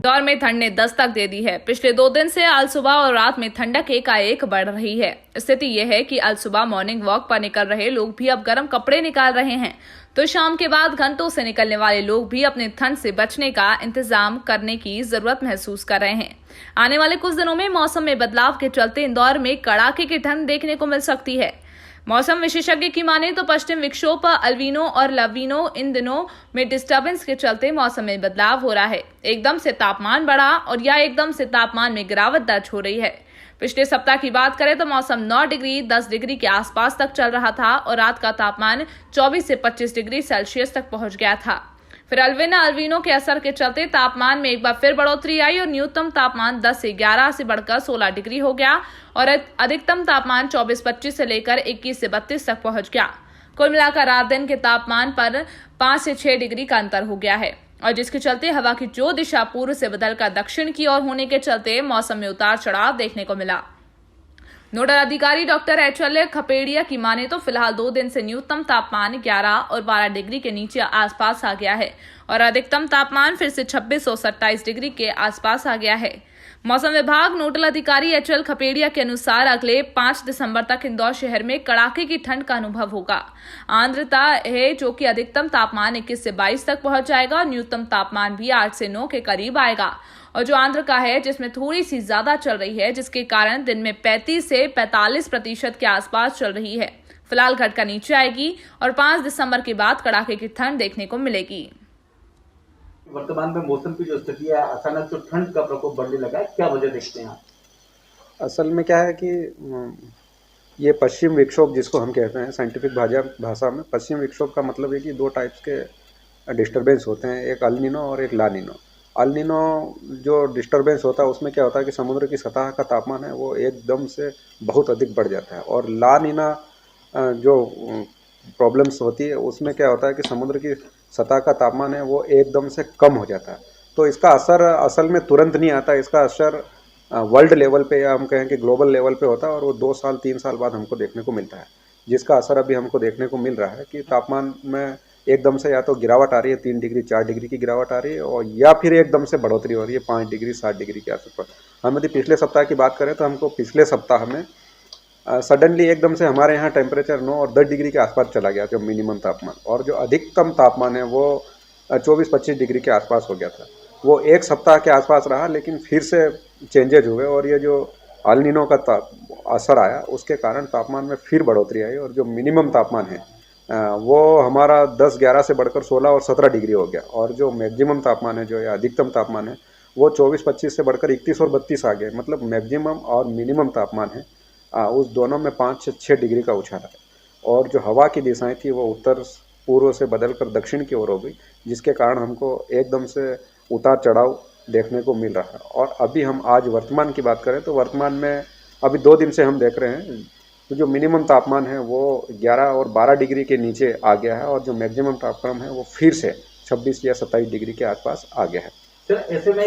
इंदौर में ठंड ने दस्तक दे दी है। पिछले 2 दिन से आज सुबह और रात में ठंडक एकाएक बढ़ रही है। स्थिति यह है कि आज सुबह मॉर्निंग वॉक पर निकल रहे लोग भी अब गर्म कपड़े निकाल रहे हैं, तो शाम के बाद घंटों से निकलने वाले लोग भी अपने ठंड से बचने का इंतजाम करने की जरूरत महसूस कर रहे हैं। आने वाले कुछ दिनों में मौसम में बदलाव के चलते इंदौर में कड़ाके की ठंड देखने को मिल सकती है। मौसम विशेषज्ञ की माने तो पश्चिम विक्षोभ अल्वीनो और लवीनो इन दिनों में डिस्टर्बेंस के चलते मौसम में बदलाव हो रहा है। एकदम से तापमान बढ़ा और या एकदम से तापमान में गिरावट दर्ज हो रही है। पिछले सप्ताह की बात करें तो मौसम 9 डिग्री 10 डिग्री के आसपास तक चल रहा था और रात का तापमान 24 से 25 डिग्री सेल्सियस तक पहुंच गया था। फिर अल्वीनो के असर के चलते तापमान में एक बार फिर बढ़ोतरी आई और न्यूनतम तापमान 10 से 11 से बढ़कर 16 डिग्री हो गया और अधिकतम तापमान 24-25 से लेकर 21 से 32 तक पहुंच गया। कुल मिलाकर रात दिन के तापमान पर 5 से 6 डिग्री का अंतर हो गया है और जिसके चलते हवा की जो दिशा पूर्व से बदलकर दक्षिण की ओर होने के चलते मौसम में उतार चढ़ाव देखने को मिला। नोडल अधिकारी डॉक्टर एचएल खपेड़िया की माने तो फिलहाल 2 दिन से न्यूनतम तापमान 11 और 12 डिग्री के नीचे आसपास आ गया है और अधिकतम तापमान फिर से 26 और 27 डिग्री के आसपास आ गया है। मौसम विभाग नोडल अधिकारी एचएल खपेड़िया के अनुसार अगले 5 दिसंबर तक इंदौर शहर में कड़ाके की ठंड का अनुभव होगा। आर्द्रता है जो कि अधिकतम तापमान 21 से 22 तक पहुंच जाएगा और न्यूनतम तापमान भी 8 से 9 के करीब आएगा और जो आर्द्रता है जिसमें थोड़ी सी ज्यादा चल रही है, जिसके कारण दिन में 35 से 45% के आसपास चल रही है। फिलहाल घटकर नीचे आएगी और 5 दिसंबर के बाद कड़ाके की ठंड देखने को मिलेगी। वर्तमान में मौसम की जो स्थिति है, अचानक जो ठंड का प्रकोप बढ़ने लगा है, क्या वजह देखते हैं आप? असल में क्या है कि ये पश्चिम विक्षोभ जिसको हम कहते हैं साइंटिफिक भाषा में, पश्चिम विक्षोभ का मतलब है कि 2 टाइप्स के डिस्टरबेंस होते हैं, एक अल नीनो और एक ला नीनो। अल नीनो जो डिस्टरबेंस होता है उसमें क्या होता है कि समुद्र की सतह का तापमान है वो एकदम से बहुत अधिक बढ़ जाता है और ला नीना जो प्रॉब्लम्स होती है उसमें क्या होता है कि समुद्र की सतह का तापमान है वो एकदम से कम हो जाता है। तो इसका असर असल में तुरंत नहीं आता, इसका असर वर्ल्ड लेवल पे या हम कहें कि ग्लोबल लेवल पे होता है और वो 2 साल 3 साल बाद हमको देखने को मिलता है, जिसका असर अभी हमको देखने को मिल रहा है कि तापमान में एकदम से या तो गिरावट आ रही है, 3 डिग्री 4 डिग्री की गिरावट आ रही है और या फिर एकदम से बढ़ोतरी हो रही है 5 डिग्री 7 डिग्री के आसपास। हम यदि पिछले सप्ताह की बात करें तो हमको पिछले सप्ताह में सडनली एकदम से हमारे यहाँ टेम्परेचर 9 और 10 डिग्री के आसपास चला गया जो मिनिमम तापमान, और जो अधिकतम तापमान है वो 24-25 डिग्री के आसपास हो गया था। वो एक सप्ताह के आसपास रहा लेकिन फिर से चेंजेज हुए और ये जो अल नीनो का असर आया उसके कारण तापमान में फिर बढ़ोतरी आई और जो मिनिमम तापमान है वो हमारा 10-11 से बढ़कर 16 और 17 डिग्री हो गया और जो मैक्सिमम तापमान है जो या अधिकतम तापमान है वो 24-25 से बढ़कर 31 और 32 आ गए। मतलब मैक्सिमम और मिनिमम तापमान है उस दोनों में 5 से 6 डिग्री का उछाल है और जो हवा की दिशाएं थी वो उत्तर पूर्व से बदलकर दक्षिण की ओर हो गई, जिसके कारण हमको एकदम से उतार चढ़ाव देखने को मिल रहा है। और अभी हम आज वर्तमान की बात करें तो वर्तमान में अभी 2 दिन से हम देख रहे हैं तो जो मिनिमम तापमान है वो 11 और 12 डिग्री के नीचे आ गया है और जो मैक्सिमम तापमान है वो फिर से 26 या 27 डिग्री के आसपास आ गया है। सर, ऐसे में